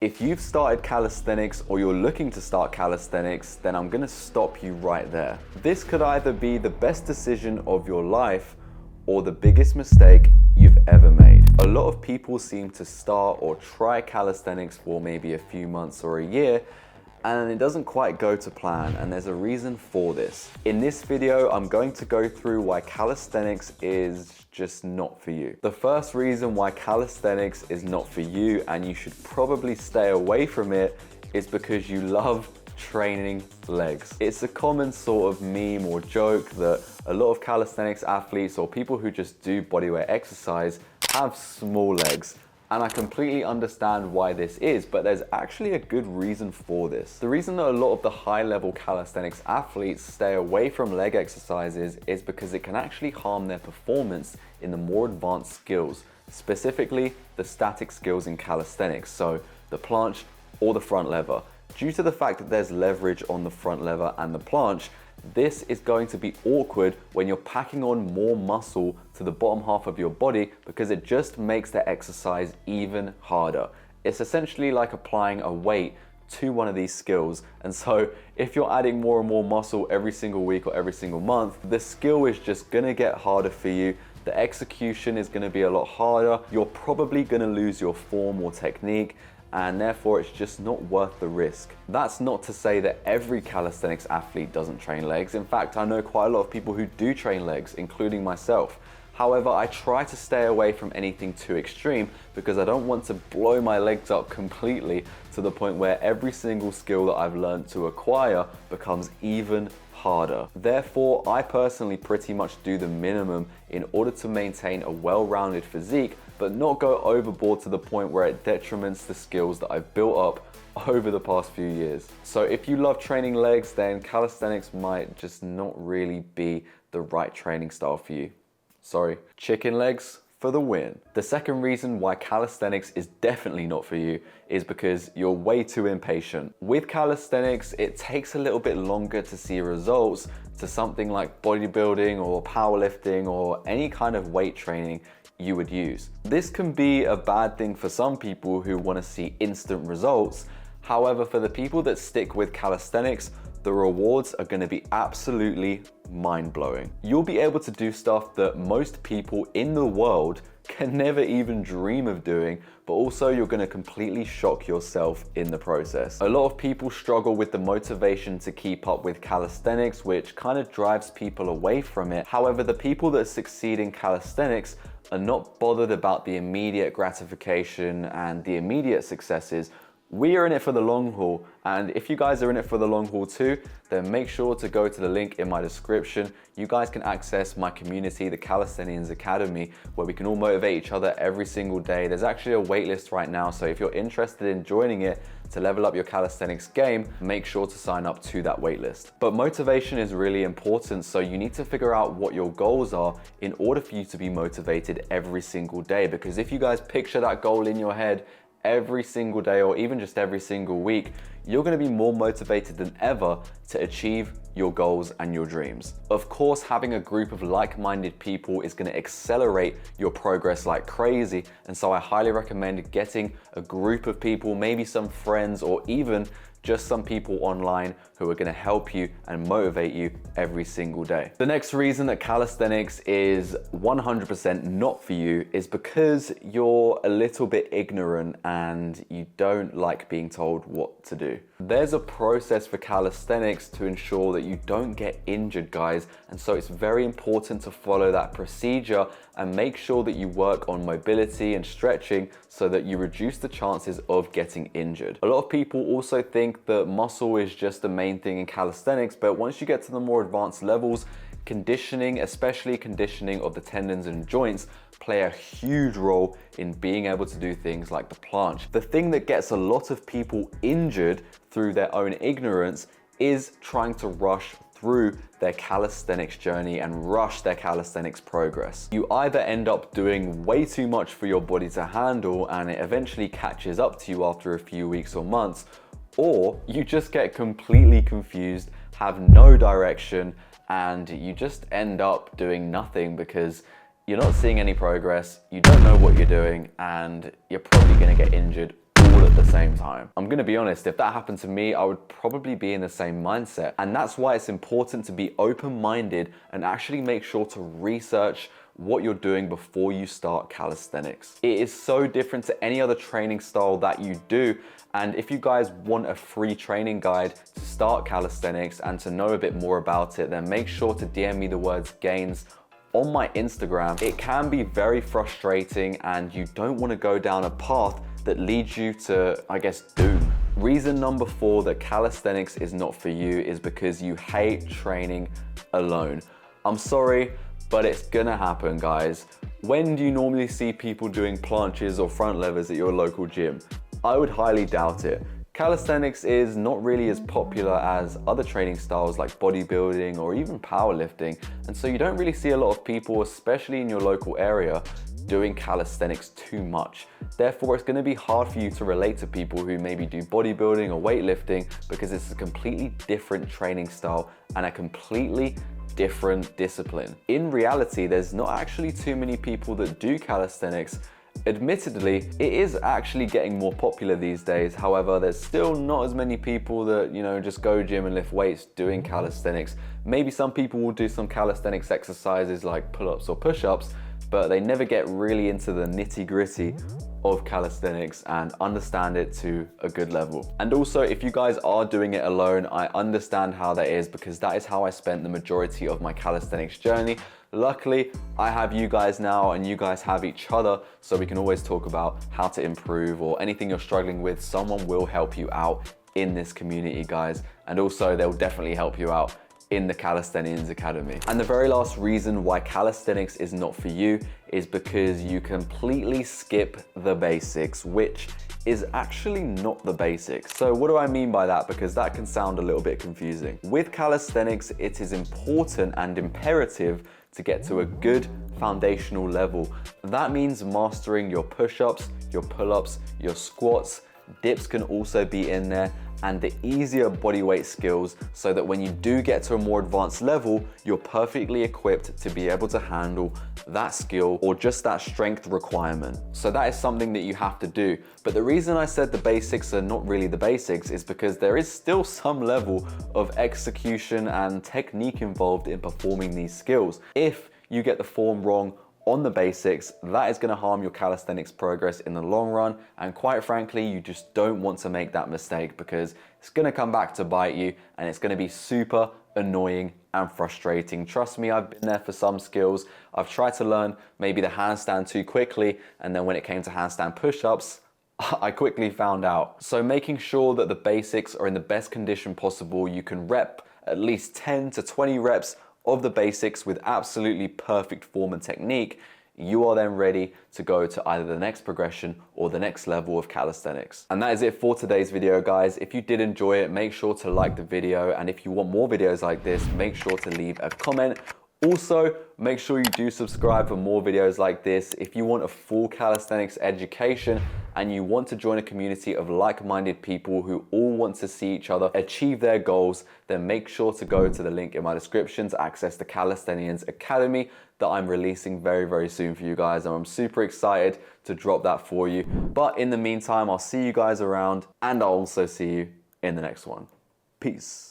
If you've started calisthenics or you're looking to start calisthenics, then I'm gonna stop you right there. This could either be the best decision of your life or the biggest mistake you've ever made. A lot of people seem to start or try calisthenics for maybe a few months or a year, and it doesn't quite go to plan, and there's a reason for this. In this video, I'm going to go through why calisthenics is just not for you. The first reason why calisthenics is not for you and you should probably stay away from it is because you love training legs. It's a common sort of meme or joke that a lot of calisthenics athletes or people who just do bodyweight exercise have small legs. And I completely understand why this is, but there's actually a good reason for this. The reason that a lot of the high-level calisthenics athletes stay away from leg exercises is because it can actually harm their performance in the more advanced skills, specifically the static skills in calisthenics, so the planche or the front lever. Due to the fact that there's leverage on the front lever and the planche, this is going to be awkward when you're packing on more muscle to the bottom half of your body because it just makes the exercise even harder. It's essentially like applying a weight to one of these skills. And so if you're adding more and more muscle every single week or every single month, the skill is just gonna get harder for you. The execution is gonna be a lot harder. You're probably gonna lose your form or technique, and therefore it's just not worth the risk. That's not to say that every calisthenics athlete doesn't train legs. In fact, I know quite a lot of people who do train legs, including myself. However, I try to stay away from anything too extreme because I don't want to blow my legs up completely to the point where every single skill that I've learned to acquire becomes even harder. Therefore, I personally pretty much do the minimum in order to maintain a well-rounded physique, but not go overboard to the point where it detriments the skills that I've built up over the past few years. So if you love training legs, then calisthenics might just not really be the right training style for you. Sorry, chicken legs for the win. The second reason why calisthenics is definitely not for you is because you're way too impatient. With calisthenics, it takes a little bit longer to see results to something like bodybuilding or powerlifting or any kind of weight training you would use. This can be a bad thing for some people who want to see instant results. However, for the people that stick with calisthenics, the rewards are going to be absolutely mind-blowing. You'll be able to do stuff that most people in the world can never even dream of doing, but also you're going to completely shock yourself in the process. A lot of people struggle with the motivation to keep up with calisthenics, which kind of drives people away from it. However, the people that succeed in calisthenics are not bothered about the immediate gratification and the immediate successes. We are in it for the long haul, and if you guys are in it for the long haul too, then make sure to go to the link in my description. You guys can access my community, the Calisthenians Academy, where we can all motivate each other every single day. There's actually a wait list right now, so if you're interested in joining it to level up your calisthenics game, make sure to sign up to that wait list. But motivation is really important, so you need to figure out what your goals are in order for you to be motivated every single day, because if you guys picture that goal in your head every single day or even just every single week, you're going to be more motivated than ever to achieve your goals and your dreams. Of course, having a group of like-minded people is going to accelerate your progress like crazy, and so I highly recommend getting a group of people, maybe some friends or even just some people online who are going to help you and motivate you every single day. The next reason that calisthenics is 100% not for you is because you're a little bit ignorant and you don't like being told what to do. There's a process for calisthenics to ensure that you don't get injured, guys, and so it's very important to follow that procedure and make sure that you work on mobility and stretching so that you reduce the chances of getting injured. A lot of people also think that muscle is just the main thing in calisthenics, but once you get to the more advanced levels, conditioning, especially conditioning of the tendons and joints, play a huge role in being able to do things like the planche. The thing that gets a lot of people injured through their own ignorance is trying to rush through their calisthenics journey and rush their calisthenics progress. You either end up doing way too much for your body to handle and it eventually catches up to you after a few weeks or months, or you just get completely confused, have no direction, and you just end up doing nothing because you're not seeing any progress, you don't know what you're doing, and you're probably gonna get injured all all at the same time. I'm gonna be honest, if that happened to me, I would probably be in the same mindset. And that's why it's important to be open-minded and actually make sure to research what you're doing before you start calisthenics. It is so different to any other training style that you do. And if you guys want a free training guide to start calisthenics and to know a bit more about it, then make sure to DM me the words gains on my Instagram. It can be very frustrating and you don't want to go down a path that leads you to, I guess, doom. Reason number 4 that calisthenics is not for you is because you hate training alone. I'm sorry, but it's gonna happen, guys. When do you normally see people doing planches or front levers at your local gym? I would highly doubt it. Calisthenics is not really as popular as other training styles like bodybuilding or even powerlifting, and so you don't really see a lot of people, especially in your local area, doing calisthenics too much. Therefore, it's gonna be hard for you to relate to people who maybe do bodybuilding or weightlifting because it's a completely different training style and a completely different discipline. In reality, there's not actually too many people that do calisthenics. Admittedly, it is actually getting more popular these days. However, there's still not as many people that, just go gym and lift weights doing calisthenics. Maybe some people will do some calisthenics exercises like pull-ups or push-ups, but they never get really into the nitty-gritty of calisthenics and understand it to a good level. And also, if you guys are doing it alone, I understand how that is because that is how I spent the majority of my calisthenics journey. Luckily, I have you guys now and you guys have each other, so we can always talk about how to improve or anything you're struggling with. Someone will help you out in this community, guys. And also, they'll definitely help you out in the Calisthenians Academy. And the very last reason why calisthenics is not for you is because you completely skip the basics, which is actually not the basics. So what do I mean by that? Because that can sound a little bit confusing. With calisthenics, it is important and imperative to get to a good foundational level. That means mastering your push-ups, your pull-ups, your squats. Dips can also be in there, and the easier bodyweight skills so that when you do get to a more advanced level, you're perfectly equipped to be able to handle that skill or just that strength requirement. So that is something that you have to do. But the reason I said the basics are not really the basics is because there is still some level of execution and technique involved in performing these skills. If you get the form wrong on the basics, that is going to harm your calisthenics progress in the long run, and quite frankly, you just don't want to make that mistake because it's going to come back to bite you and it's going to be super annoying and frustrating. Trust me, I've been there for some skills. I've tried to learn maybe the handstand too quickly, and then when it came to handstand push-ups, I quickly found out. So making sure that the basics are in the best condition possible, you can rep at least 10 to 20 reps of the basics with absolutely perfect form and technique, you are then ready to go to either the next progression or the next level of calisthenics. And that is it for today's video, guys. If you did enjoy it, make sure to like the video. And if you want more videos like this, make sure to leave a comment. Also, make sure you do subscribe for more videos like this. If you want a full calisthenics education and you want to join a community of like-minded people who all want to see each other achieve their goals, then make sure to go to the link in my description to access the Calisthenians Academy that I'm releasing very, very soon for you guys. And I'm super excited to drop that for you. But in the meantime, I'll see you guys around, and I'll also see you in the next one. Peace.